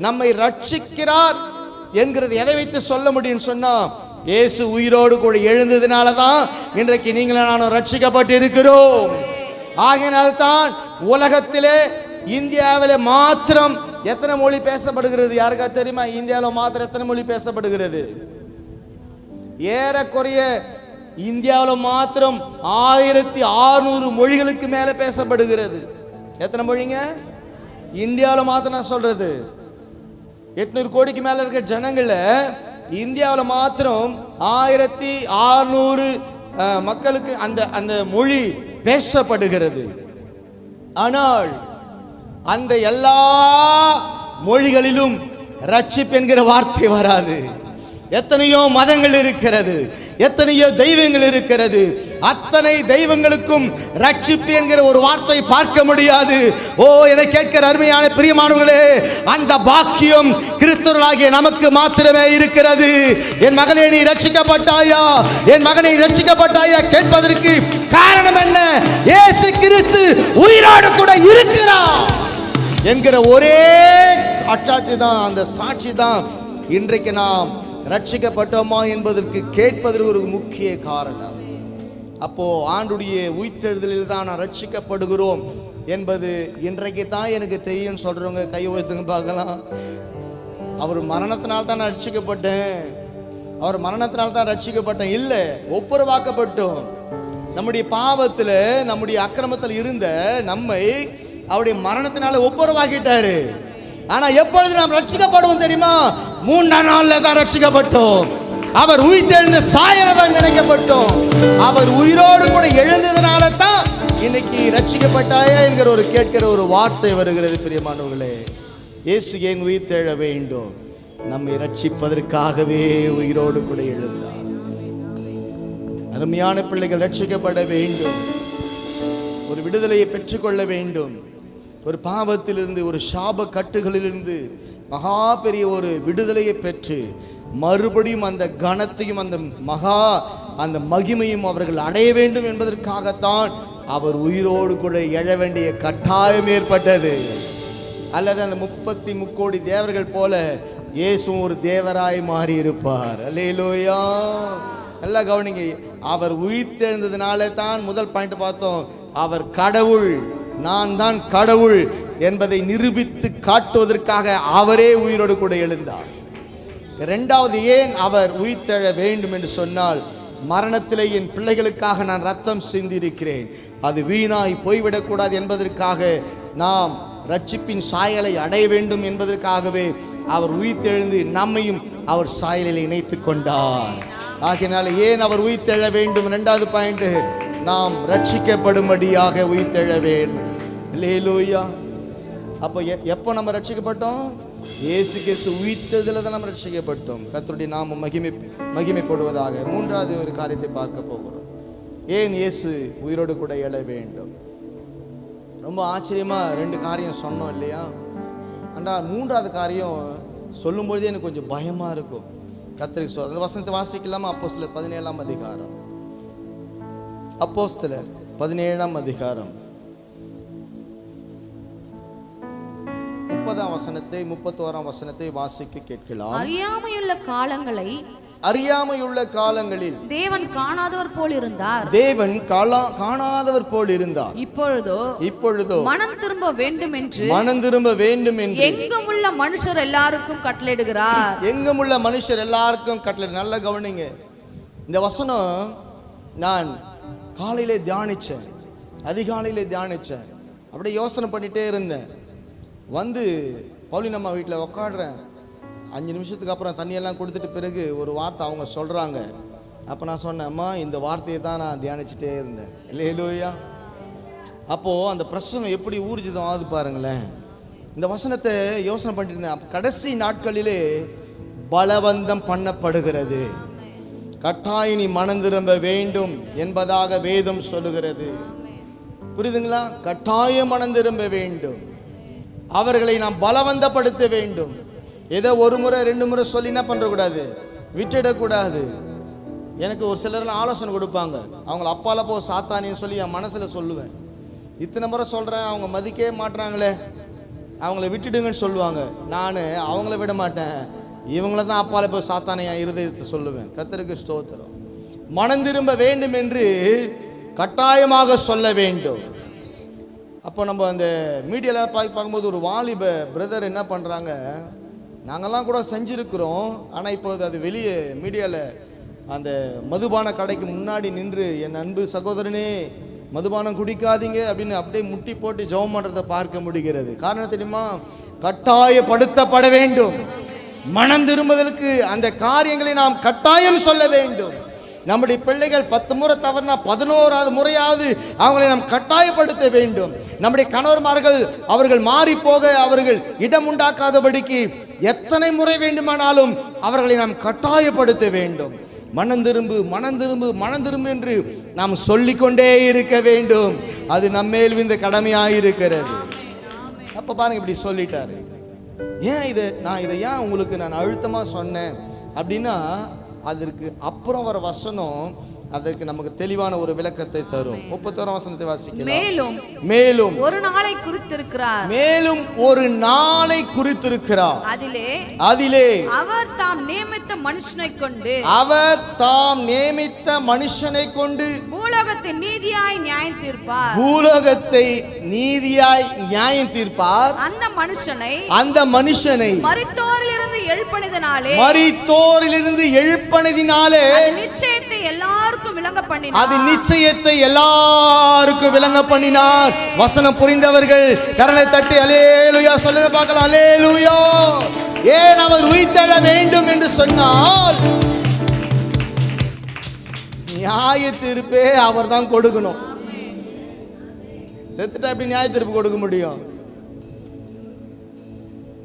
நம்மை ரட்சிக்கிறார் என்கிறது எதை வைத்து சொல்ல முடியும் சொன்னா, இயேசு உயிரோடு கூட எழுந்ததுனால தான் இன்றைக்கு நீங்களும் நானும் ரட்சிக்கப்பட்டு இருக்கிறோம். ஆகையினால்தான் உலகத்திலே இந்தியாவில் மாத்திரம் எத்தனை மொழி பேசப்படுகிறது யாருக்கா தெரியுமா? இந்தியாவில் மாத்திரம் எத்தனை மொழி பேசப்படுகிறது? ஏறக்குறைய இந்தியாவில் மாத்திரம் 1600 மொழிகளுக்கு மேல பேசப்படுகிறது. எத்தனை மொழிங்க இந்தியாவில் மாத்திரம்? நான் சொல்றது 800 கோடிக்கு மேல இருக்க ஜனங்கள இந்தியாவில் மாத்திரம் 1600 மக்களுக்கு அந்த மொழி பேசப்படுகிறது. ஆனால் அந்த எல்லா மொழிகளிலும் ரட்சிப்பு என்கிற வார்த்தை வராது. எத்தனையோ மதங்கள் இருக்கிறது, எத்தனையோ தெய்வங்கள் இருக்கிறது. அத்தனை தெய்வங்களுக்கும் ரட்சிப்பு என்கிற ஒரு வார்த்தை பார்க்க முடியாது. ஓ, என கேட்கிற அருமையான பிரியமானவர்களே, அந்த பாக்கியம் கிறிஸ்தவர்களாகிய நமக்கு மாத்திரமே இருக்கிறது. என் மகளே, நீ ரட்சிக்கப்பட்டாயா? என் மகனை ரட்சிக்கப்பட்டாயா கேட்பதற்கு காரணம் என்ன? இயேசு கிறிஸ்து உயிரோடு கூட இருக்கிறார் என்கிற ஒரே அச்சாட்சி தான், அந்த சாட்சி தான் இன்றைக்கு நாம் ரட்சிக்கப்பட்டோமா என்பதற்கு கேட்பதற்கு ஒரு முக்கிய காரணம். அப்போ ஆண்டுடைய உயிர்த்தெழுதலில் தான் நான் ரட்சிக்கப்படுகிறோம் என்பது இன்றைக்கு தான் எனக்கு தெரியும் சொல்றவங்க கை உயர்த்துங்க பார்க்கலாம். அவர் மரணத்தினால் தான் நான் ரட்சிக்கப்பட்டேன், அவர் மரணத்தினால் தான் ரட்சிக்கப்பட்டேன் இல்லை, ஒப்புரவாக்கப்பட்டோம். நம்முடைய பாவத்தில், நம்முடைய அக்கிரமத்தில் இருந்த நம்மை அவருடைய மரணத்தினால ஒப்புரவாக்கிட்டாரு. ஆனா எப்பொழுது நாம் ரட்சிக்கப்படுவோம் தெரியுமா? 3ஆம் நாள்ல தான் ரட்சிக்கப்பட்டோம். அவர் உயிர்த்தெழுந்த சாயல தான் நினைக்கப்பட்டோம். அவர் உயிரோடு கூட எழுந்ததுனால தான் இன்னைக்கு ரட்சிக்கப்பட்டாயா என்கிற ஒரு கேட்கிற ஒரு வார்த்தை வருகிறது. பிரியமானவர்களே, இயேசு ஏன் உயிர்த்தெழ வேண்டும்? நம்மை ரட்சிப்பதற்காகவே உயிரோடு கூட எழுந்தார். அருமையான பிள்ளைகள் ரட்சிக்கப்பட வேண்டும், ஒரு விடுதலையை பெற்றுக்கொள்ள வேண்டும். ஒரு பாவத்திலிருந்து, ஒரு சாப கட்டுகளிலிருந்து மகா பெரிய ஒரு விடுதலையை பெற்று மறுபடியும் அந்த கனத்தையும் அந்த மகிமையும் அவர்கள் அடைய வேண்டும் என்பதற்காகத்தான் அவர் உயிரோடு கூட எழ வேண்டிய கட்டாயம் ஏற்பட்டது. அல்லது அந்த 33 தேவர்கள் போல இயேசுவும் ஒரு தேவராய் மாறி இருப்பார். அல்லேலூயா. நல்லா கவனிங்க, அவர் உயிர்த்தெழுந்ததுனால தான் முதல் பாயிண்ட் பார்த்தோம், அவர் கடவுள், நான் தான் கடவுள் என்பதை நிரூபித்து காட்டுவதற்காக அவரே உயிரோடு கூட எழுந்தார். இரண்டாவது, ஏன் அவர் உயிர்த்தெழ வேண்டும் என்று சொன்னால், மரணத்திலே என் பிள்ளைகளுக்காக நான் ரத்தம் சிந்திருக்கிறேன், அது வீணாய் போய்விடக்கூடாது என்பதற்காக, நாம் ரட்சிப்பின் சாயலை அடைய வேண்டும் என்பதற்காகவே அவர் உயிர்த்தெழுந்து நம்மையும் அவர் சாயலில் இணைத்து கொண்டார். ஆகையினால ஏன் அவர் உயிர்த்தெழ வேண்டும்? இரண்டாவது பாயிண்ட், நாம் ரட்சிக்கப்படும்படியாக உயிர்த்தெழ வேண்டும். அல்லேலூயா. அப்போ எப்போ நம்ம ரட்சிக்கப்பட்டோம்? இயேசு கிறிஸ்து உயிர்த்ததில் தான் நம்ம ரட்சிக்கப்பட்டோம். கர்த்தருடைய நாமம் மகிமைப்படுவதாக. மூன்றாவது ஒரு காரியத்தை பார்க்க போகிறோம். ஏன் இயேசு உயிரோடு கூட எழ வேண்டும்? ரொம்ப ஆச்சரியமா 2 காரியம் சொன்னோம் இல்லையா? ஆனால் மூன்றாவது காரியம் சொல்லும்பொழுதே எனக்கு கொஞ்சம் பயமா இருக்கும். கர்த்தருக்கு அந்த வசனத்தை வாசிக்கலாமா? அப்போஸ்தலர் 17ஆம் அதிகாரம். அப்போஸ்தலர் 17ஆம் அதிகாரம் 30ஆம் வசனத்தை 31ஆம் வசனத்தை வாசிக்க கேட்கலாம். அறியாமையுள்ள காலங்களில் தேவன் காணாதவர் போல் இருந்தார். இப்பொழுதோ மனம் திரும்ப வேண்டும் என்று எங்குமுள்ள மனுஷர் எல்லாருக்கும் கட்டளையிடுகிறார். நல்ல கவனிங்க, இந்த வசனம் நான் காலையிலே தியானிச்சேன், அதிகாலையிலே தியானிச்சேன். அப்படியே யோசனை பண்ணிட்டே இருந்தேன். வந்து பவுலினம்மா வீட்டில் உட்காடுறேன். 5 நிமிஷத்துக்கு அப்புறம் தண்ணியெல்லாம் கொடுத்துட்டு பிறகு ஒரு வார்த்தை அவங்க சொல்கிறாங்க. அப்போ நான் சொன்னேன், அம்மா இந்த வார்த்தையை தான் நான் தியானிச்சுட்டே இருந்தேன். அல்லேலூயா. அப்போது அந்த பிரசங்கம் எப்படி ஊர்ஜிதம் ஆகுது பாருங்களேன். இந்த வசனத்தை யோசனை பண்ணிட்டு இருந்தேன். கடைசி நாட்களிலே பலவந்தம் பண்ணப்படுகிறது, கட்டாயம் நீ மனம் திரும்ப வேண்டும் என்பதாக வேதம் சொல்லுகிறது. புரியுதுங்களா? கட்டாயம் மனம் திரும்ப வேண்டும், அவர்களை நாம் பலவந்தப்படுத்த வேண்டும். ஏதோ 1 முறை 2 முறை சொல்லி என்ன பண்ணுறக்கூடாது, விட்டுடக்கூடாது. எனக்கு ஒரு சிலர்லாம் ஆலோசனை கொடுப்பாங்க, அவங்கள அப்பால போ சாத்தானின்னு சொல்லி என் மனசில் சொல்லுவேன். இத்தனை முறை சொல்கிறேன், அவங்க மதிக்கவே மாட்டுறாங்களே, அவங்கள விட்டுடுங்கன்னு சொல்லுவாங்க. நான் அவங்கள விட மாட்டேன், இவங்கள தான் அப்பால போய் சாத்தானை என் இருதயத்தை சொல்லுவேன். கர்த்தருக்கு ஸ்தோத்திரம். மனம் திரும்ப வேண்டும் என்று கட்டாயமாக சொல்ல வேண்டும். அப்போ நம்ம அந்த மீடியாவில் பார்க்கும்போது ஒரு வாலிப பிரதர் என்ன பண்ணுறாங்க, நாங்கள்லாம் கூட செஞ்சுருக்கிறோம், ஆனால் இப்பொழுது அது வெளியே மீடியாவில் அந்த மதுபான கடைக்கு முன்னாடி நின்று, என் அன்பு சகோதரனே மதுபானம் குடிக்காதீங்க அப்படின்னு அப்படியே முட்டி போட்டு ஜெபம் பண்ணுறதை பார்க்க முடிகிறது. காரணம் தெரியுமா? கட்டாயப்படுத்தப்பட வேண்டும். மனம் திரும்புதலுக்கு அந்த காரியங்களை நாம் கட்டாயம் சொல்ல வேண்டும். நம்முடைய பிள்ளைகள் 10 முறை தவறுனா 11வது முறையாவது அவங்களை நாம் கட்டாயப்படுத்த வேண்டும். நம்முடைய கணவர்மார்கள் அவர்கள் மாறி போக அவர்கள் இடம் உண்டாக்காதபடிக்கு எத்தனை முறை வேண்டுமானாலும் அவர்களை நாம் கட்டாயப்படுத்த வேண்டும். மனம் திரும்பு மனம் திரும்பு மனம் திரும்பு என்று நாம் சொல்லிக்கொண்டே இருக்க வேண்டும். அது நம்மேல் இந்த கடமையாயிருக்கிறது. அப்போ பாருங்க, இப்படி சொல்லிட்டாரு. ஏன் இதை ஏன் உங்களுக்கு நான் அழுத்தமாக சொன்னேன் அப்படின்னா, அதற்கு அப்புறம் வர வசனம் அதற்கு நமக்கு தெளிவான ஒரு விளக்கத்தை தரும். 31ஆம் வசனத்தை வாசிக்கலாம். மேலும் ஒரு நாளை குறித்திருக்கிறார். அதிலே அவர் தாம் நியமித்த மனுஷனை கொண்டு பூலோகத்தை நீதியாய் நியாயம் தீர்ப்பார். அந்த மனுஷனை மரித்தோரிலிருந்து எழுப்பினதினாலே அது நிச்சயத்தை எல்லாருக்கும் விளங்க பண்ணினார். வசனம் புரிந்தவர்கள் கரங்களை தட்டி அல்லேலூயா சொல்லுங்க பார்க்கலாம். அல்லேலூயா. ஏன் அவர் உயிர்த்தெழ வேண்டும் என்று சொன்னால், நியாய தீர்ப்பே அவர் தான் கொடுக்கணும். செத்துட்டா எப்படி நியாய தீர்ப்பு கொடுக்க முடியும்?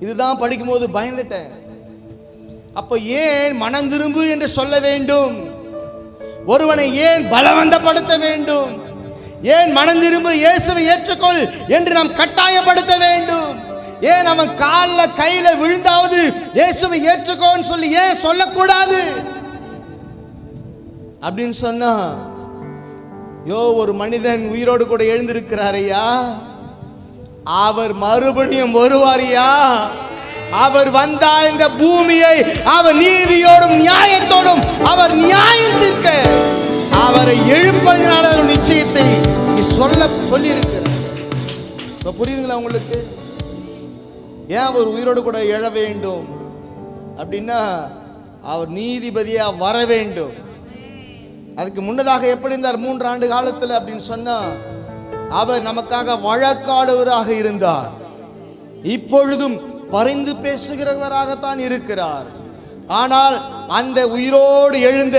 இதுதான் படிக்கும்போது பயந்துட்டேன். அப்ப ஏன் மனம் திரும்பு என்று சொல்ல வேண்டும்? ஒருவனை ஏன் பலவந்தப்படுத்த வேண்டும்? ஏன் மனம் திரும்பு, இயேசுவை ஏற்றுக்கொள் என்று நாம் கட்டாயப்படுத்த வேண்டும்? ஏன் அவன் காலில் கையில விழுந்தாவது இயேசுவை ஏற்றுக்கோன்னு சொல்லி ஏன் சொல்லக்கூடாது அப்படின்னு சொன்னா, ஒரு மனிதன் உயிரோடு கூட எழுந்திருக்கிறார் ஐயா, அவர் மறுபடியும் வருவாரியா. அவர் வந்தா இந்த பூமியை அவர் நீதியோடும் நியாயத்தோடும் அவர் நியாயத்திற்க அவரை எழுப்பதினால நிச்சயத்தை சொல்லி இருக்கிறார். இப்ப புரியுதுங்களா உங்களுக்கு? ஏன் அவர் உயிரோடு கூட எழ வேண்டும் அப்படின்னா, அவர் நீதிபதியா வர வேண்டும். அதுக்கு முன்னதாக எப்படி இருந்தார் 3 ஆண்டு காலத்தில் அப்படின்னு சொன்னா, அவர் நமக்காக வழக்காடுவராக இருந்தார். இப்பொழுதும் பரிந்து பேசுகிறவராகத்தான் இருக்கிறார். ஆனால் அந்த உயிரோடு எழுந்த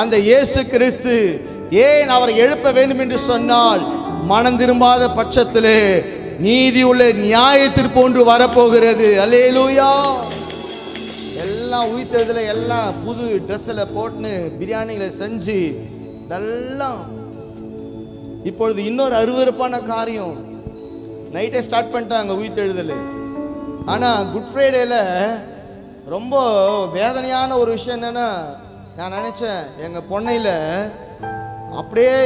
அந்த இயேசு கிறிஸ்து ஏன் அவரை எழுப்ப வேண்டும் என்று சொன்னால், மனம் திரும்பாத பட்சத்திலே நீதி உள்ள நியாயத்திற்கு ஒன்று வரப்போகிறது. அல்லேலூயா. எல்லாம் உயிர்த்தெழுதல எல்லாம் புது ட்ரெஸ்ஸில் போட்டுன்னு பிரியாணிகளை செஞ்சு இதெல்லாம். இப்பொழுது இன்னொரு அருவருப்பான காரியம், நைட்டே ஸ்டார்ட் பண்ணிட்டாங்க உயிர்த்தெழுதல். ஆனால் குட் ஃப்ரைடேல ரொம்ப வேதனையான ஒரு விஷயம் என்னன்னா, நான் நினச்சேன் எங்கள் பொண்ணையில் அப்படியே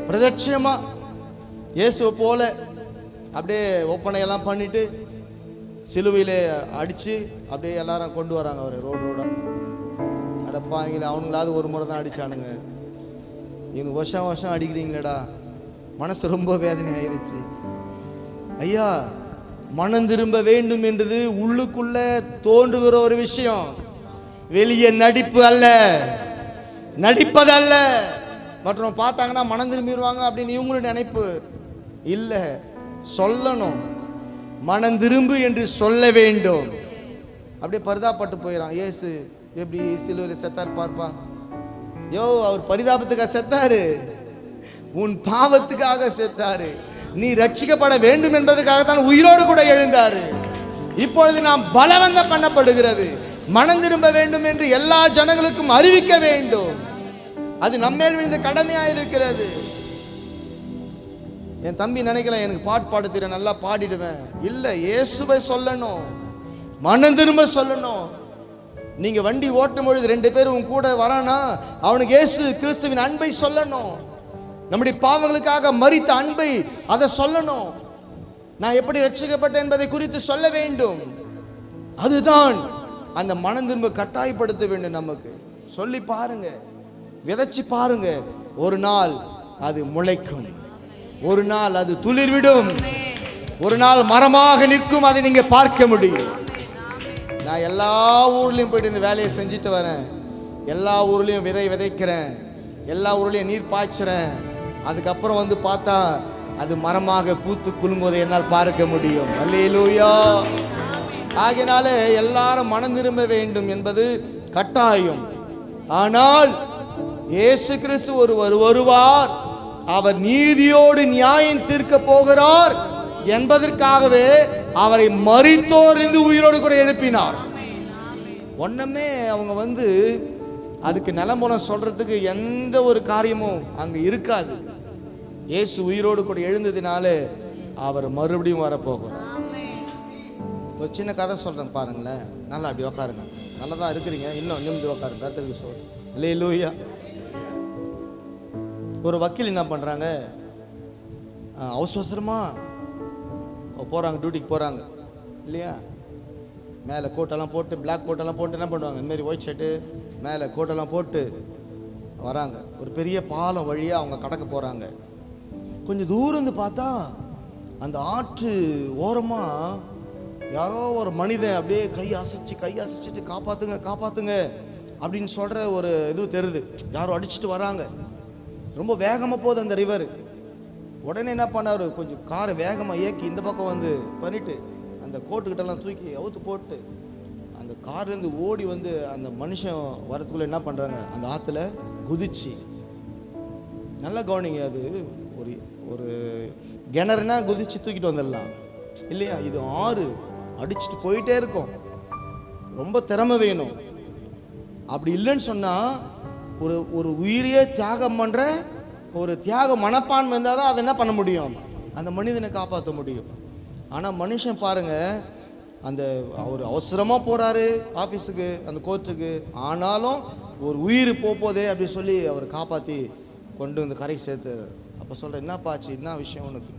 பிரதட்சியமாக இயேசுவை போல அப்படியே ஒப்பனையெல்லாம் பண்ணிட்டு சிலுவையில் அடித்து அப்படியே எல்லாரும் கொண்டு வராங்க அவர் ரோடாக. அடப்பாங்க, அவனுங்களாவது ஒரு முறை தான் அடித்தானுங்க, இவங்க வருஷம் அடிக்கிறீங்களேடா. மனசு ரொம்ப வேதனை ஆயிடுச்சு. ஐயா, மனம் திரும்ப வேண்டும் என்றது உள்ளுக்குள்ள தோன்றுகிற ஒரு விஷயம், வெளியே நடிப்பு அல்ல, நடிப்பதல்ல. மற்றவங்க பார்த்தாங்கன்னா மனம் திரும்பிடுவாங்க அப்படின்னு இவங்களுடைய நினைப்பு இல்லை. சொல்லணும், மனம் திரும்பு என்று சொல்ல வேண்டும். அப்படியே பரிதாபப்பட்டு போயிடான். இயேசு எப்படி சிலுவையில் செத்தார் பார்ப்பா. அவர் பரிதாபத்துக்காக செத்தாரு, உன் பாவத்துக்காக செத்தாரு. நீ ரட்சிக்கப்பட வேண்டும் என்பதற்காகத்தான் உயிரோடு கூட எழுந்தாரு. இப்பொழுது நாம் பலவந்தம் பண்ணப்படுகிறது. மனம் திரும்ப வேண்டும் என்று எல்லா ஜனங்களுக்கும் அறிவிக்க வேண்டும். அது நம்மேல் விழுந்த கடமையாயிருக்கிறது. என் தம்பி நினைக்கலாம் எனக்கு பாட்டு பாட தெரியும், நல்லா பாடிடுவேன். இல்லை, இயேசுவை சொல்லணும், மனம் திரும்ப சொல்லணும். நீங்க வண்டி ஓட்டும் பொழுது 2 பேர் உன் கூட வரானா, அவனுக்கு இயேசு கிறிஸ்துவின் அன்பை சொல்லணும். நம்முடைய பாவங்களுக்காக மரித்த அன்பை அதை சொல்லணும். நான் எப்படி ரட்சிக்கப்பட்டேன் என்பதை குறித்து சொல்ல வேண்டும். அதுதான் அந்த மனம் திரும்ப கட்டாயப்படுத்த வேண்டும். நமக்கு சொல்லி பாருங்க, விதைச்சு பாருங்க. ஒரு நாள் அது முளைக்கும், ஒரு நாள் அது துளிர்விடும், ஒரு நாள் மரமாக நிற்கும். அதை நீங்க பார்க்க முடியும். நான் எல்லா ஊர்லயும் போயிட்டு இந்த வேலையை செஞ்சுட்டு வரேன். எல்லா ஊர்லயும் விதைக்கிறேன், எல்லா ஊர்லயும் நீர் பாய்ச்சுறேன். அதுக்கப்புறம் வந்து பார்த்தா அது மரமாக பூத்து குலுங்குவதை என்னால் பார்க்க முடியும். அல்லேலூயா. ஆகையினாலே எல்லாரும் மனம் திரும்ப வேண்டும் என்பது கட்டாயம். ஆனால் இயேசு கிறிஸ்து ஒருவர் வருவார், அவர் நீதியோடு நியாயம் தீர்க்க போகிறார் என்பதற்காகவே அவரை மரித்தோரிலிருந்து உயிரோடு கூட எழுப்பினார். ஒண்ணுமே அவங்க வந்து அதுக்கு நிலம்புலம் சொல்றதுக்கு எந்த ஒரு காரியமும் அங்க இருக்காது. இயேசு உயிரோடு கூட எழுந்ததினாலே அவர் மறுபடியும் வரப்போகிறார். ஒரு சின்ன கதை சொல்றேன் பாருங்களேன். நல்லா அப்படி உட்காருங்க, நல்லதான் இருக்கிறீங்க, இன்னும் நிமிந்து உட்காருங்க. கர்த்தருக்கு சொல்றேன். அல்லேலூயா. ஒரு வக்கீல் என்ன பண்றாங்க, அவசரமா போறாங்க, டியூட்டிக்கு போறாங்க இல்லையா. மேலே கோட்டெல்லாம் போட்டு, பிளாக் கோட்டெல்லாம் போட்டு என்ன பண்ணுவாங்க, இந்த மாதிரி ஒயிட் ஷர்ட்டு மேலே கோட்டெல்லாம் போட்டு வராங்க. ஒரு பெரிய பாலம் வழியாக அவங்க கடக்க போகிறாங்க. கொஞ்சம் தூரம் இருந்து பார்த்தா அந்த ஆற்று ஓரமாக யாரோ ஒரு மனிதன் அப்படியே கை அசைச்சிட்டு காப்பாற்றுங்க அப்படின்னு சொல்கிற ஒரு இது தெரியுது. யாரோ அடிச்சுட்டு வராங்க, ரொம்ப வேகமாக போகுது அந்த ரிவர். உடனே என்ன பண்ணார், கொஞ்சம் காரை வேகமாக இயக்கி இந்த பக்கம் வந்து பண்ணிட்டு அந்த கோட்டுக்கிட்டெல்லாம் தூக்கி அவுத்து போட்டு அந்த கார்லேருந்து ஓடி வந்து அந்த மனுஷன் வரத்துக்குள்ளே என்ன பண்ணுறாங்க, அந்த ஆற்றுல குதிச்சு. நல்லா கவனிங்க, அது ஒரு ஒரு கிணறுனா குதிச்சு தூக்கிட்டு வந்துடலாம் இல்லையா. இது ஆறு, அடிச்சுட்டு போயிட்டே இருக்கும், ரொம்ப திறமை வேணும். அப்படி இல்லைன்னு சொன்னால் ஒரு ஒரு உயிரையே தியாகம் பண்ணுற ஒரு தியாக மனப்பான்மை இருந்தால் தான் அதை என்ன பண்ண முடியும், அந்த மனிதனை காப்பாற்ற முடியும். ஆனால் மனுஷன் பாருங்க, அந்த அவர் அவசரமாக போகிறாரு ஆஃபீஸுக்கு, அந்த கோர்ட்டுக்கு. ஆனாலும் ஒரு உயிர் போதே அப்படி சொல்லி அவர் காப்பாற்றி கொண்டு வந்து கரைக்கு சேர்த்து. அப்போ சொல்கிறேன், என்னப்பா ஆச்சு, என்ன விஷயம் உனக்கு?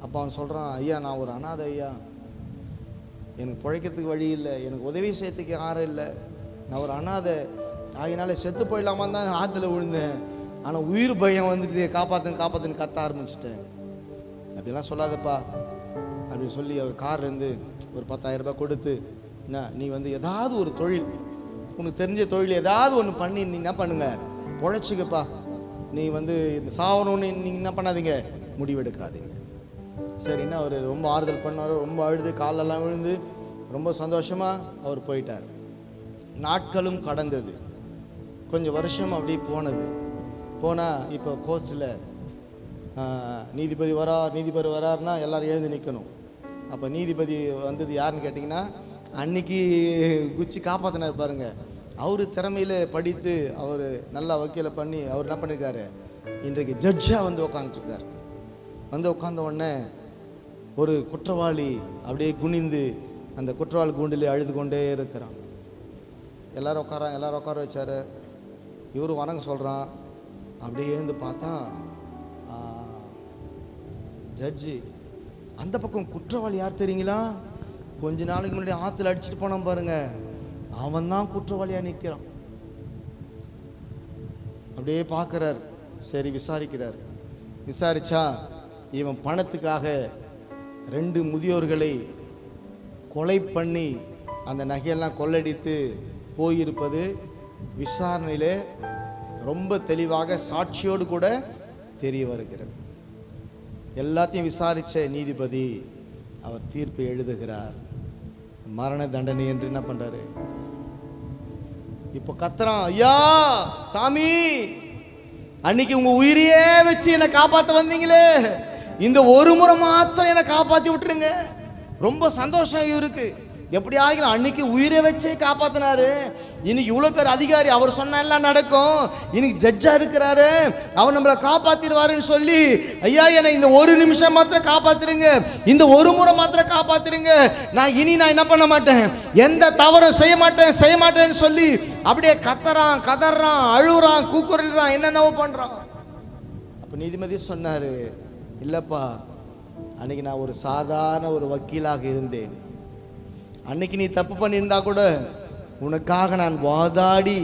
அப்போ அவன் சொல்கிறான், ஐயா நான் ஒரு அனாதை ஐயா, எனக்கு பிழைக்கிறதுக்கு வழி இல்லை, எனக்கு உதவி செய்யறதுக்கு யாரும் இல்லை, நான் ஒரு அனாதை, ஆகினால செத்து போயிடலாமான்னு தான் ஆற்றுல விழுந்தேன். ஆனால் உயிர் பயம் வந்துட்டு காப்பாற்றுன்னு கத்த ஆரம்பிச்சிட்டேன். அப்படிலாம் சொல்லாதப்பா அப்படின்னு சொல்லி அவர் கார்லேருந்து ஒரு 10,000 ரூபாய் கொடுத்து, என்ன நீ வந்து ஏதாவது ஒரு தொழில், உனக்கு தெரிஞ்ச தொழில் ஏதாவது ஒன்று பண்ணி நீ என்ன பண்ணுங்க, பொழைச்சிக்கப்பா. நீ வந்து சாவணும்னு நீங்கள் என்ன பண்ணாதீங்க, முடிவெடுக்காதீங்க. சரின்னா அவர் ரொம்ப ஆறுதல் பண்ணார். ரொம்ப அழுது காலெல்லாம் விழுந்து ரொம்ப சந்தோஷமாக அவர் போயிட்டார். நாட்களும் கடந்தது, கொஞ்சம் வருஷம் அப்படி போனால் இப்போ கோர்ட்டில் நீதிபதி வராருன்னா எல்லோரும் எழுந்து நிற்கணும். அப்போ நீதிபதி வந்தது யாருன்னு கேட்டிங்கன்னா, அன்னைக்கு குச்சி காப்பாற்றினார் பாருங்க, அவர் திறமையில் படித்து அவர் நல்லா வக்கீலை பண்ணி அவர் என்ன பண்ணியிருக்காரு, இன்றைக்கு ஜட்ஜாக வந்து உட்காந்துருக்கார். வந்து உட்காந்த உடனே ஒரு குற்றவாளி அப்படியே குனிந்து அந்த குற்றவாளி கூண்டிலே அழுது கொண்டே இருக்கிறான். எல்லாரும் உட்கார வச்சார். இவரும் வணங்க சொல்கிறான். அப்படியே எழுந்து பார்த்தா ஜட்ஜி. அந்த பக்கம் குற்றவாளி யார் தெரியுங்களா, கொஞ்ச நாளைக்கு முன்னாடி ஆற்றுல அடிச்சுட்டு போனான் பாருங்க, அவன் தான் குற்றவாளியாக நிற்கிறான். அப்படியே பார்க்குறார். சரி விசாரிக்கிறார். விசாரிச்சா இவன் பணத்துக்காக 2 முதியோர்களை கொலை பண்ணி அந்த நகையெல்லாம் கொள்ளடித்து போயிருப்பது விசாரணையிலே ரொம்ப தெளிவாக சாட்சியோடு கூட தெரிய வருகிறது. எல்லாத்தையும் விசாரித்த நீதிபதி அவர் தீர்ப்பை எழுதுகிறார். மரண தண்டனை என்று என்ன பண்றாரு, இப்போ கத்துறான், ஐயா சாமி, அன்னைக்கு உங்க உயிரையே வச்சு என்னை காப்பாற்ற வந்தீங்களே, இந்த ஒரு முறை மாத்திரம் என்னை காப்பாற்றி விட்டுருங்க. ரொம்ப சந்தோஷம் இருக்கு. எப்படி ஆகிடும், அன்னைக்கு உயிரை வச்சே காப்பாத்தினாரு, இன்னைக்கு இவ்வளோ பேர் அதிகாரி, அவர் சொன்ன எல்லாம் நடக்கும், இன்னைக்கு ஜட்ஜா இருக்கிறாரு, அவர் நம்மளை காப்பாத்திடுவாருன்னு சொல்லி, ஐயா என்னை இந்த ஒரு நிமிஷம் மாத்திரம் காப்பாத்திருங்க, இந்த ஒரு முறை மாத்திரம் காப்பாத்திருங்க, நான் என்ன பண்ண மாட்டேன், எந்த தவறும் செய்ய மாட்டேன்னு சொல்லி அப்படியே கதறான், அழுகுறான், கூக்குரல்றான், என்னென்னவோ பண்றான். அப்ப நீதிபதி சொன்னாரு, இல்லப்பா அன்னைக்கு நான் ஒரு சாதாரண ஒரு வக்கீலாக இருந்தேன், அன்னைக்கு நீ தப்பு பண்ணியிருந்தா கூட உனக்காக நான் வாதாடி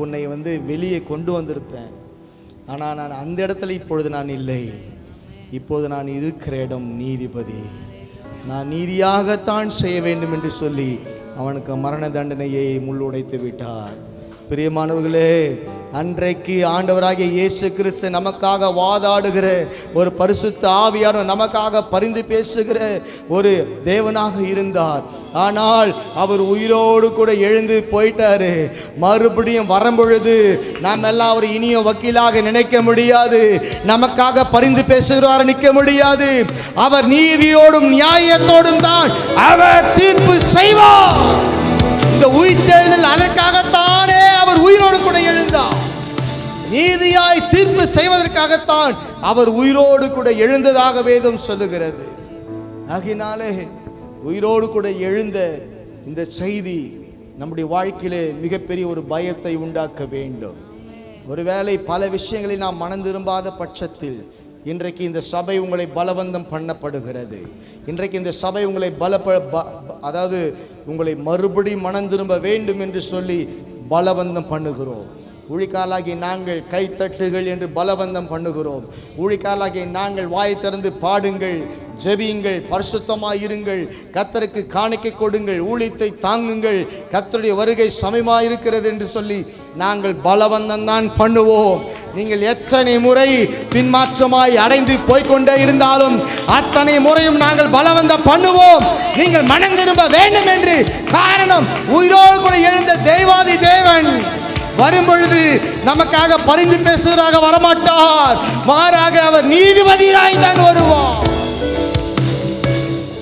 உன்னை வந்து வெளியே கொண்டு வந்திருப்பேன். ஆனால் நான் அந்த இடத்துல இப்பொழுது நான் இல்லை. இப்போது நான் இருக்கிற இடம் நீதிபதி, நான் நீதியாகத்தான் செய்ய வேண்டும் என்று சொல்லி அவனுக்கு மரண தண்டனையை முள்ளுடைத்து விட்டார். பிரியமானவர்களே, அன்றைக்கு ஆண்டவராகிய இயேசு கிறிஸ்து நமக்காக வாதாடுகிற ஒரு பரிசுத்த ஆவியானவர், நமக்காக பரிந்து பேசுகிற ஒரு தேவனாக இருந்தார். ஆனால் அவர் உயிரோடு கூட எழுந்து போயிட்டாரு. மறுபடியும் வரும்பொழுது நாம் எல்லாம் அவர் இனியும் வக்கீலாக நினைக்க முடியாது, நமக்காக பரிந்து பேசுகிறார் நிற்க முடியாது. அவர் நீதியோடும் நியாயத்தோடும் தான் அவர் தீர்ப்பு செய்வார். இந்த உயிர்த்தெழுதல் அதற்காகத்தானே அவர் உயிரோடு கூட எழுந்தார். நீதியாய் தீர்ப்பு செய்வதற்காகத்தான் அவர் உயிரோடு கூட எழுந்ததாக வேதம் சொல்லுகிறது. ஆகினாலே உயிரோடு கூட எழுந்த இந்த செய்தி நம்முடைய வாழ்க்கையிலே மிகப்பெரிய ஒரு பயத்தை உண்டாக்க வேண்டும். ஒருவேளை பல விஷயங்களை நாம் மனம் திரும்பாத பட்சத்தில் இன்றைக்கு இந்த சபை உங்களை பலவந்தம் பண்ணப்படுகிறது. இன்றைக்கு இந்த சபை உங்களை அதாவது உங்களை மறுபடி மனம் திரும்ப வேண்டும் என்று சொல்லி பலவந்தம் பண்ணுகிறோம். ஊழிக்காலாகிய நாங்கள் கைத்தட்டுகள் என்று பலவந்தம் பண்ணுகிறோம். ஊழிக்காலாகிய நாங்கள் வாய் திறந்து பாடுங்கள், ஜெபியுங்கள், பரிசுத்தமாயிருங்கள், கர்த்தருக்கு காணிக்கை கொடுங்கள், ஊழியத்தை தாங்குங்கள், கர்த்தருடைய வருகை சமயமாயிருக்கிறது என்று சொல்லி நாங்கள் பலவந்தம் தான் பண்ணுவோம். நீங்கள் எத்தனை முறை பின்மாற்றமாய் அடைந்து போய்கொண்டே இருந்தாலும் அத்தனை முறையும் நாங்கள் பலவந்தம் பண்ணுவோம். நீங்கள் மனம் திரும்ப வேண்டும் என்று. காரணம், உயிரோடு கூட எழுந்த தேவாதி தேவன் வரும்பொழுது நமக்காக பரிந்து பேசுவதாக வரமாட்டார், மாறாக அவர் நீதிபதியாய் தான் வருவார்.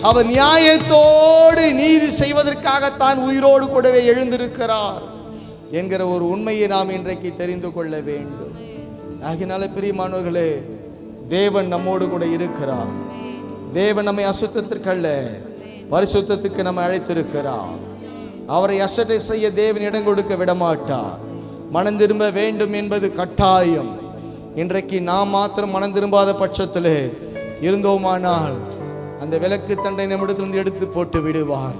அவர் நியாயத்தோடு நீதி செய்வதற்காகத்தான் உயிரோடு கூடவே எழுந்திருக்கிறார் என்கிற ஒரு உண்மையை நாம் இன்றைக்கு தெரிந்து கொள்ள வேண்டும். ஆகினால பிரியமானவர்களே, தேவன் நம்மோடு கூட இருக்கிறார். தேவன் நம்மை அசுத்தத்திற்கல்ல, பரிசுத்தத்துக்கு நம்ம அழைத்திருக்கிறார். அவரை அசட்டை செய்ய தேவன் இடம் கொடுக்க விடமாட்டார். மனம் திரும்ப வேண்டும் என்பது கட்டாயம். இன்றைக்கு நாம் மாத்திரம் மனம் திரும்பாத பட்சத்தில் இருந்தோமானால் அந்த விலக்கு தண்டை நம்மிடத்திலிருந்து எடுத்து போட்டு விடுவார்.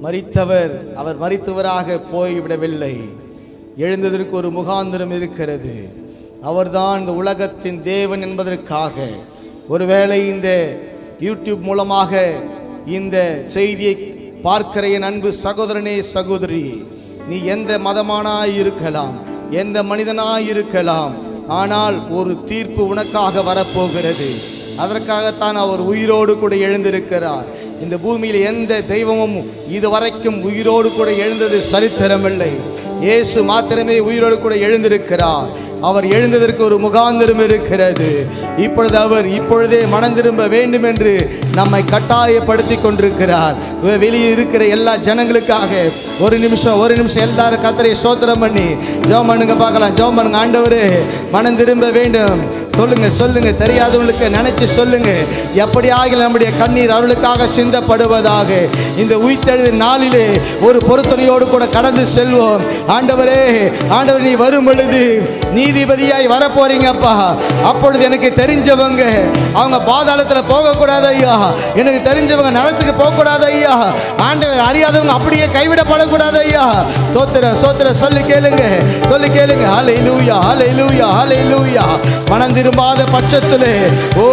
மரித்தவர் அவர் மரித்தவராக போய்விடவில்லை. எழுந்ததற்கு ஒரு முகாந்திரம் இருக்கிறது. அவர்தான் இந்த உலகத்தின் தேவன் என்பதற்காக ஒருவேளை இந்த யூடியூப் மூலமாக இந்த செய்தியை பார்க்கிற என் அன்பு சகோதரனே சகோதரி, நீ எந்த மதமானாய் இருக்கலாம், எந்த மனிதனாய் இருக்கலாம், ஆனால் ஒரு தீர்ப்பு உனக்காக வரப்போகிறது. அதற்காகத்தான் அவர் உயிரோடு கூட எழுந்திருக்கிறார். இந்த பூமியில் எந்த தெய்வமும் இதுவரைக்கும் உயிரோடு கூட எழுந்தது சரித்திரமில்லை. இயேசு மாத்திரமே உயிரோடு கூட எழுந்திருக்கிறார். அவர் எழுந்ததற்கு ஒரு முகாந்திரம் இருக்கிறது. இப்பொழுதே மனம் திரும்ப வேண்டும் என்று நம்மை கட்டாயப்படுத்தி கொண்டிருக்கிறார். வெளியே இருக்கிற எல்லா ஜனங்களுக்காக ஒரு நிமிஷம் எல்லாரும் கர்த்தரை ஸ்தோத்திரம் பண்ணி ஜெபம் பண்ணுங்க பார்க்கலாம். ஜெபம் பண்ணுங்க. ஆண்டவரே, மனம் திரும்ப வேண்டும் சொல்லுங்க. தெரியாதவங்களுக்கு நினைச்சு சொல்லுங்க. எப்படியாக நம்முடைய கண்ணீர் அவர்களுக்காக சிந்தப்படுவதாக. இந்த உயிர்த்தெழுந்த நாளிலே ஒரு பொறுத்துணையோடு கூட கடந்து செல்வோம். ஆண்டவரே, நீ வரும் பொழுது நீதிபதியாய் வரப்போறீங்கப்பா. அப்பொழுது எனக்கு தெரிஞ்சவங்க அவங்க பாதாளத்தில் போகக்கூடாது ஐயா. எனக்கு தெரிஞ்சவங்க நரகத்துக்கு போகக்கூடாது ஐயா. ஆண்டவர் அறியாதவங்க அப்படியே கைவிடப்படக்கூடாது ஐயா. சோத்திர சொல்லி கேளுங்க. ஹல்லேலூயா, ஹல்லேலூயா, ஹல்லேலூயா. மனம் திரும்பாத பட்சத்திலே ஓ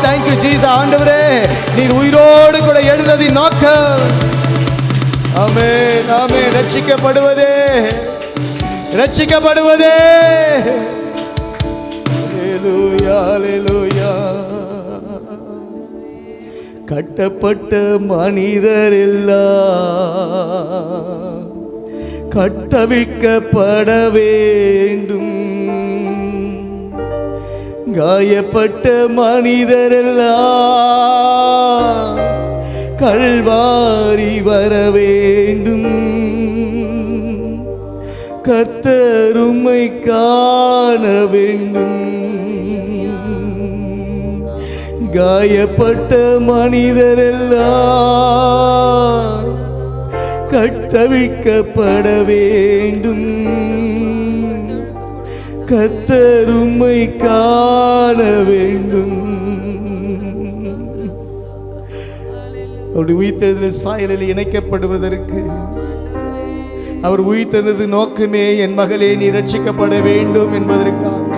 தேங்க்யூ ஜீசஸ். ஆண்டவரே, நீர் உயிரோடு கூட எழுந்ததின் நோக்கம் ஆமென், ஆமென். ரட்சிக்கப்படுவதே ஹல்லேலூயா, ஹல்லேலூயா. கட்டப்பட்ட மனிதர் எல்லாம் கட்டவிழ்க்கப்பட வேண்டும். காயப்பட்ட மனிதரெல்லாம் கல்வாரி வர வேண்டும். கர்த்தர் உம்மை காண வேண்டும். காயப்பட்ட மனிதரெல்லாம் கட்டவிழ்க்கப்பட வேண்டும். கர்த்தர் உம்மை காண வேண்டும். அவருடைய உயிர்த்தெழுதல் சாயலில் இணைக்கப்படுவதற்கு அவர் உயிர்த்தெழுந்தது நோக்கமே என் மகளே நீ ரட்சிக்கப்பட வேண்டும் என்பதற்காக,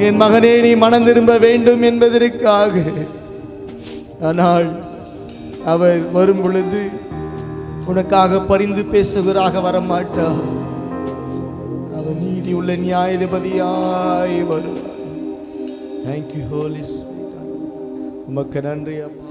என் மகனே நீ மனம் திரும்ப வேண்டும் என்பதற்காக. ஆனால் அவர் வரும் பொழுது உனக்காக பரிந்து பேசுவராக வரமாட்டார். அவர் நீதி உள்ள நியாயாதிபதியாய் வருவார். Thank you holy spirit. உமக்கு நன்றி அப்பா.